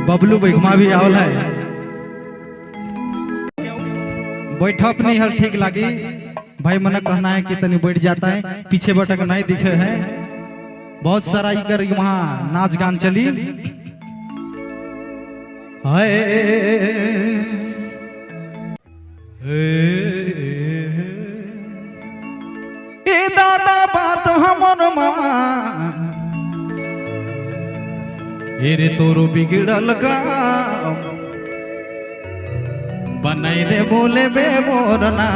बबलू बैगमा भी आवल है। बैठप नहीं हल ठीक लगी भाई, मना कहना है कि तनी बैठ जाता है, पीछे बटक नहीं दिखे है। बहुत सारा इधर वहाँ नाच गान चली है। दादा बात हमर माँ रे तोरो बिगड़ल काम बनाई दे बोले बे मोरना।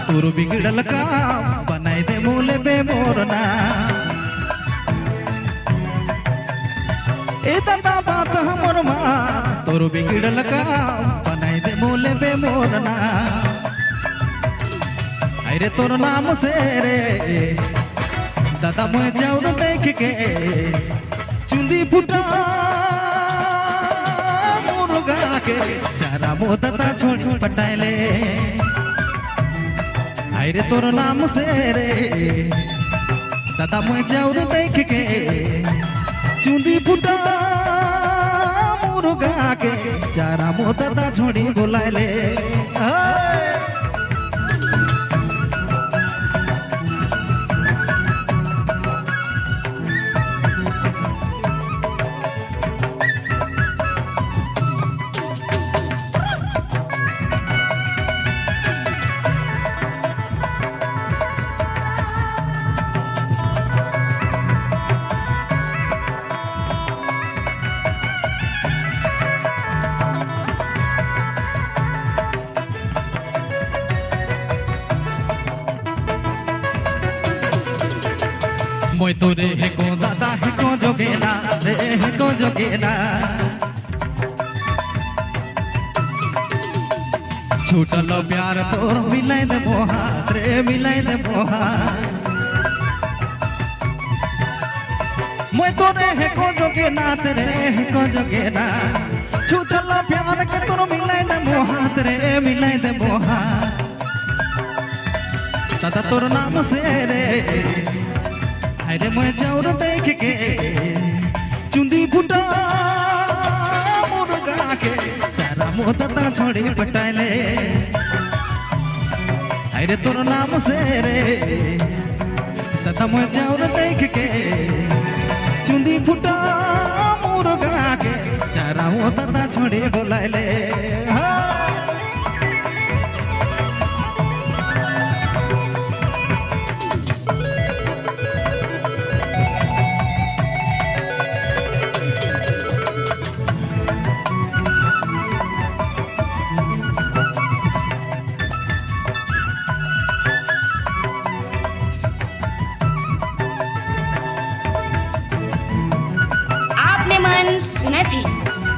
तोरो बिगड़ल काम बनाई दे बोले बे मोरना। ए दादा बात हमर माँ तोरो बिगड़ल काम बनाई दे बोले बे मोरना। अरे तोर नाम से रे दादा मैं जाऊन देख के चुंदी फुटा मुर्गा के चारा मो दादा छोड़ पटाइले। अरे तोर नाम से रे दादा मैं जाऊर देख के चुंदी फुटा मुर्गा के चारा मो दादा छोड़ी बोलाइले। मोय तोरे है को दादा है को जोगेना रे है को जोगेना। छूटल प्यार तोर मिलाई दे मोहा रे मिलाई दे मोहा। मोय तोरे है को जोगेना रे है को जोगेना। छूटल प्यार के तोर मिलाई दे मोहा रे मिलाई दे मोहा। दादा तोर नाम से रे अरे मैं जाऊर देख के चुंदी फुटा मुर्गा के चारा मो दादा छोड़ी पटाइले। अरे तोर नाम से रे दादा मैं जाऊर देख के चुंदी फुटा मुर्गा के चारा मो दादा छोड़ी बोलाइले।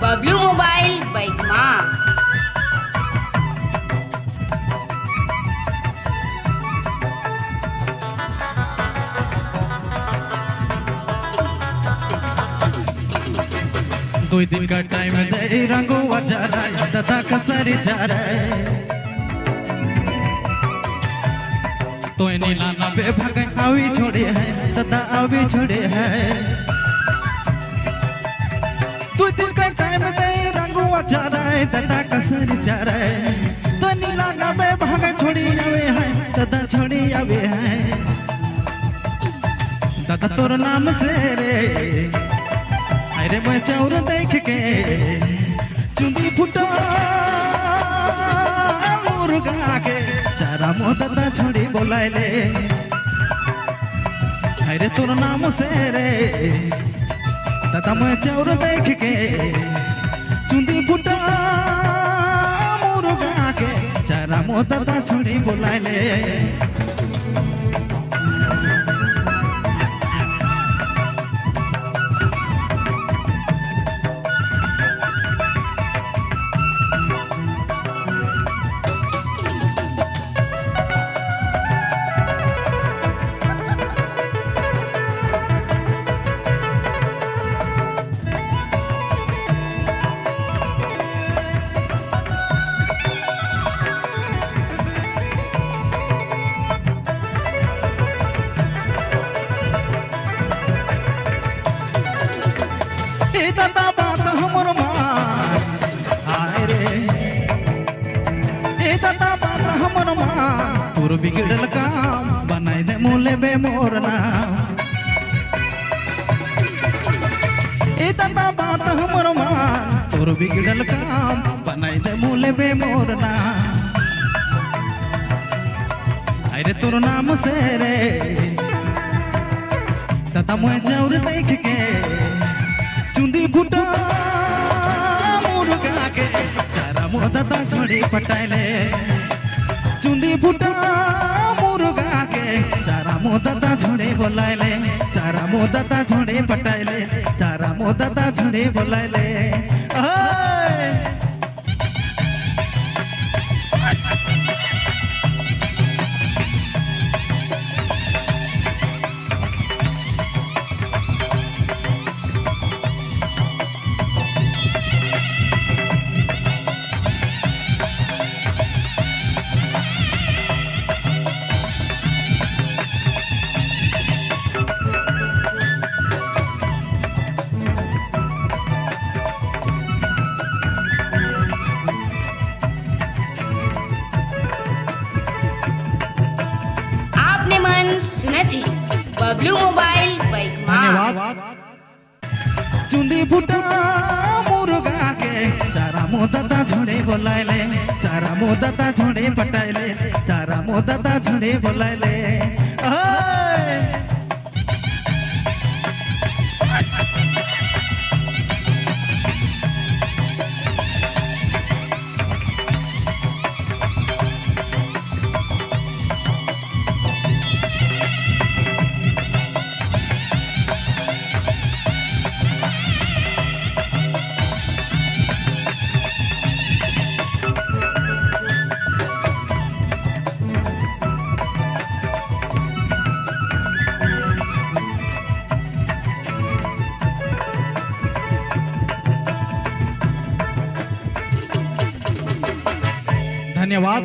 बबलू मोबाइल बैगमा। दो दिन का टाइम दे रंगुआ जा रहा है दादा कसरी जा रहा है। तो नीला पे भागे आवी छोड़े है दादा आवी छोड़े है। दो दिन का टाइम दे रंगुआ जा रहा है दादा कसरी जा रहा है। तो नीला पे भागे छोड़ी आवे है दादा छोड़ी आवे है। दादा तोर नाम से रे अरे मैं चाउर देख के चुंदी फुटा मुर्गा के चारा मो दादा छोड़ी बोलाइले। अरे तोर नाम से रे दादा मैं चाउर देख के चुंदी फुटा मो दादा छोड़ी बोलाले दादा बात हमर मान हाय रे ए दादा बात हमर मान तोर बिगड़ल काम बनाई दे मोले बे मोर नाम ए दादा बात हमर मान तोर बिगड़ल काम बनाई दे मोले बे मोर नाम हाय रे तोर नाम से रे दादा मोए जौर देख के चुंदी फुटा मुर्गा के चारा मो दादा छोड़ी पटाइले चुंदी फुटा मुर्गा के चारा मो दादा छोड़ी बोलाइले चारा मो दादा छोड़ी पटाइले चारा मो दादा छोड़ी बोलाइले आपने मन सुना थी बबलू मोबाइल बाइक माँ चुंदी फुटा मुर्गा के चारा मो दादा छोड़े बोलाइले चारा मो दादा छोड़े पटाइले चारा मो दादा छोड़े बोलाइले धन्यवाद।